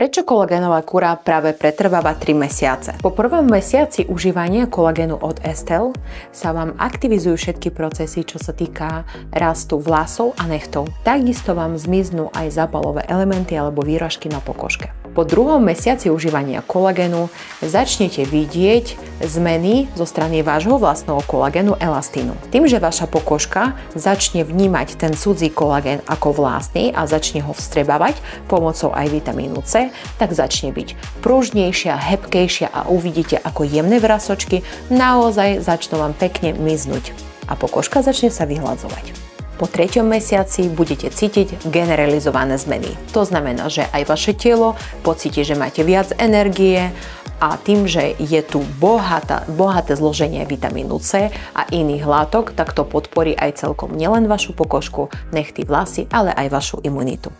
Prečo kolagénová kúra práve pretrváva 3 mesiace? Po prvom mesiaci užívania kolagénu od Estelle sa vám aktivizujú všetky procesy, čo sa týka rastu vlasov a nechtov. Takisto vám zmiznú aj zápalové elementy alebo výražky na pokožke. Po druhom mesiaci užívania kolagénu začnete vidieť zmeny zo strany vášho vlastného kolagénu elastínu. Tým, že vaša pokožka začne vnímať ten cudzí kolagén ako vlastný a začne ho vstrebávať pomocou aj vitamínu C, tak začne byť pružnejšia, hebkejšia a uvidíte, ako jemné vrasočky naozaj začnú vám pekne miznúť a pokožka začne sa vyhladzovať. Po 3. mesiaci budete cítiť generalizované zmeny. To znamená, že aj vaše telo pocíti, že máte viac energie a tým, že je tu bohaté zloženie vitamínu C a iných látok, tak to podporí aj celkom nielen vašu pokožku, nechty, vlasy, ale aj vašu imunitu.